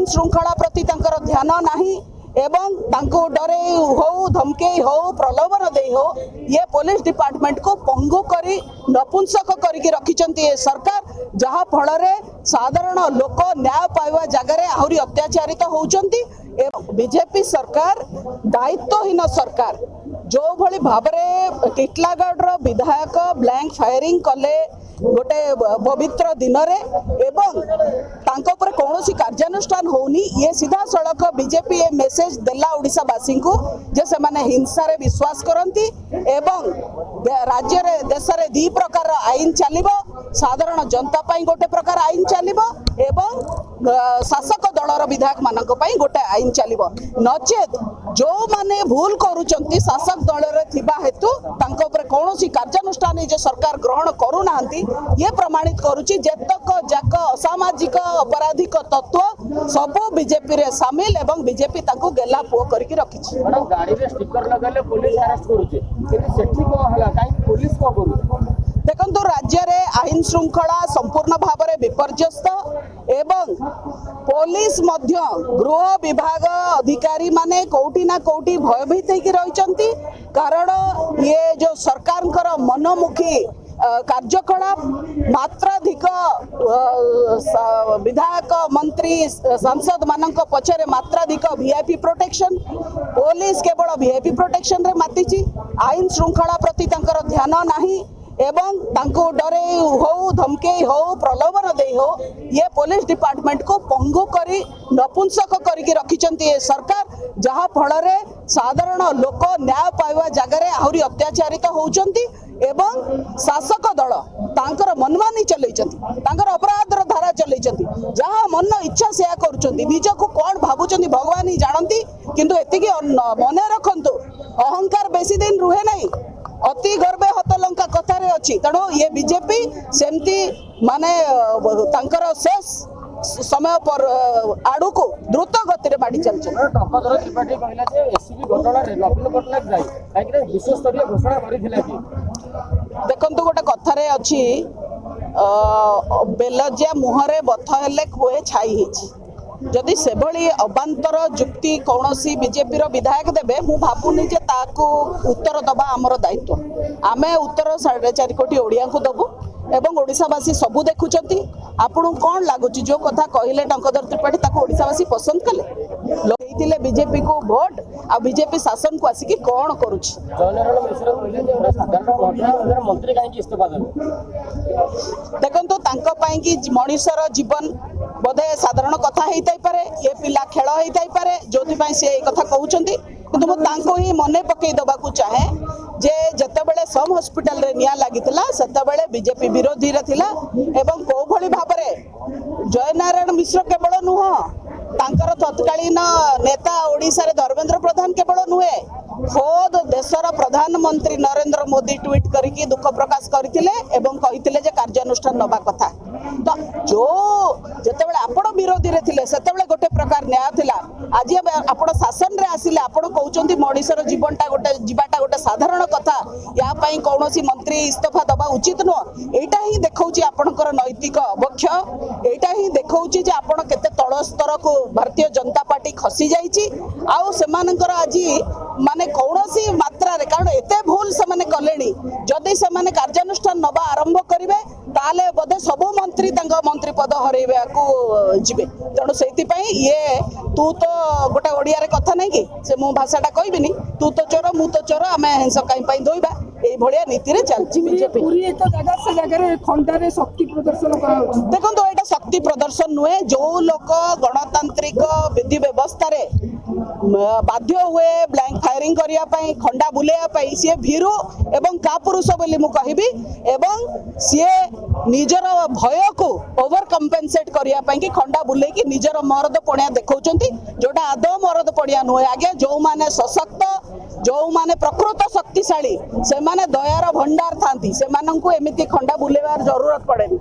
आईन श्रृंखला प्रति तांकर ध्यान नाही एवं तांको डरे हो धमके हो प्रलोभन दे हो ये पुलिस डिपार्टमेंट को पंगु करी नपुंसक करके रखिचंती ये सरकार जहा फल रे साधारण लोक न्याय पाइबा जगह आहरी अत्याचारित होउचंती। बीजेपी सरकार दायित्वहीन सरकार जो भली भावरे टिटलागढ़ विधायक ब्लैंक फायरिंग कले गोटे पवित्र दिन रे एवं तांको पर कौनसी कार्यानुष्ठान होनी ये सीधा सड़क बीजेपी ए मेसेज देला ओडिशावासी को जे से माने हिंसा रे विश्वास करंती एवं राज्य रे देश रे दी प्रकार आईन चलिबो साधारण जनता पाई गोटे प्रकार आईन चलिबो एवं शासक दलर विधायक मानक पाई गोटे आईन चलिबो नचेत जो माने भूल करूचंती शासक दल रे थिबा हेतु तांको पर कौनसी कार्यानुष्ठान जे सरकार ग्रहण करू नाहंती ये प्रमाणित करुची जेतक जाक असामाजिक अपराधिक तत्व सब बीजेपी रे शामिल एवं बीजेपी ताको गेला पुओ करके रखिछि। मैडम गाड़ी रे स्टिकर लगाले पुलिस अरेस्ट करूचे किंतु सेठी को हला काई पुलिस को करू देखंतु राज्य रे आईन श्रृंखला संपूर्ण भाव में विपर्यस्त एवं पुलिस मध्य गृह विभाग अधिकारी माने कोठी ना कोठी भयभीत होकर रहिचंती कारण ये जो सरकार मनमुखी कार्यकलाप मात्राधिक विधायक मंत्री सांसद मानक पछरे मात्राधिक वीआईपी प्रोटेक्शन पुलिस केवल वीआईपी प्रोटेक्शन रे मातिची आईन श्रृंखला प्रति तांकर ध्यान नाही एवं तांको डरे हो धमके हो प्रलोभन दे हो ये पुलिस डिपार्टमेंट को पंगु करी नपुंसक करके रखिचंती ये सरकार जहा फल रे साधारण लोक न्याय पाइबा जगह आहरी अत्याचारित होउचंती एवं शासक दल तांकर मनमानी चलैचंती तांकर अपराधर धारा चलैचंती जहा मन इच्छा सेया करूचंती निजको कोन भाबुचंती भगवान ही जानंती किंतु एतिकी मने रखंतु अहंकार बेसी दिन रुहे नहीं अति गर्वे हतलंका कथारे अच्छी तेणु ये बीजेपी सेमती माने तांकर शेष समय पर आड़ू को द्रुत गति रे बाड़ी चलछ। टपधर त्रिपाठी कहला जे एससीबी घटना रे नवीन पटनायक जाई काहे विश्व स्तरीय घोषणा करिथिला कि देखंतु गोटे कथारे अच्छी बेलजिया मुहरे बथ हेले कोए छाई हिची जदि से भली अबांतर जुक्ति कौनसी बीजेपी रो विधायक देबे मु भाबुनी जे ताकू उत्तर दबा हमर दायित्व आमे उत्तर 4.5 कोटी ओडिया को दबु एवं ओडिशावासी सबू देखुचंती आपन कौन लगुच जो कथा कहले टंकधर त्रिपाठी ताको ओडिशावासी पसंद कले लगैतिले बीजेपी को वोट आ बीजेपी शासन को आसिकी कौन करूछ जयनारायण मिश्र कहले जे ओटा साधारण घटना मंत्री काहे इस्तीफा देबे देखंतु तांको पई कि मनुष्यर जीवन बोधे साधारण कथा हेइताई पारे ये पिला खेल हेइताई पारे जोथि पई से कथा कहउचंती किंतु मु तांको ही मने पकई दबा को चाहे जे जते बेले सम हॉस्पिटल रे निया लागितला सते बेले बीजेपी विरोधी रे थिला एवं को भली भाबरे जयनारायण मिश्र केवल नुह तांकर तत्कालीन नेता ओडिसा रे धर्मेंद्र प्रधान केवल नुहे खोद देशर प्रधानमंत्री नरेंद्र मोदी ट्वीट करके दुख प्रकाश करथिले एवं कहिथिले जे कार्यानुष्ठान नबा कथा तो जो जते बेले आपण विरोधी रे थिले सते बेले गोटे प्रकार न्याय थिला आज आपण शासन रे आसिले आपण कहउचंती मनुष्यर जीवनटा गोटे जीवाटा गोटे साधारण कथा या पई कौनसी मंत्री इस्तीफा दबा उचित न एटा ही देखौची आपणकर नैतिक अवक्ष एटा ही देखौची जे आपण केते तळ स्तर को भारतीय जनता पार्टी खसी जाईची आउ सेमानकर आज माने कौनसी मात्रा रे कारण एते भूल से माने कलेनी जदि से माने कार्यानुष्ठान नबा आरंभ करिवे ताले बदे सब मंत्री तंग मंत्री पद हरेबे को जिबे तेणु सेति पई ये तू तो गोटे ओडिया रे कथा नै कि से मो भाषाटा कहबिनी तू तो चोर मु तो चोर आमे हंस काई पई दोइबा ए भलिया नीति रे चलछि बीजेपी पूरी तो जगह से जगह रे खंडा रे शक्ति प्रदर्शन करा देखो तो एटा शक्ति प्रदर्शन नुहे जो लोक गणतांत्रिक विधि व्यवस्था रे बाध्य हुए ब्लैंक फायरिंग करिया पई खंडा बुलेया पई से भीरु एवं कापुरुष बोली मु कहिबी एवं से निजर भय को ओवर कंपेंसेट करिया पई कि खंडा बुले कि निजर मरद पणिया देखौचंती जोटा आदो मरद पणिया नुहे आगे जो माने सशक्त जो माने प्रकृत शक्तिशाली से माने दयार भंडार थांती से माननकु एमिति खंडा बुलेवार जरूरत पड़ेनी।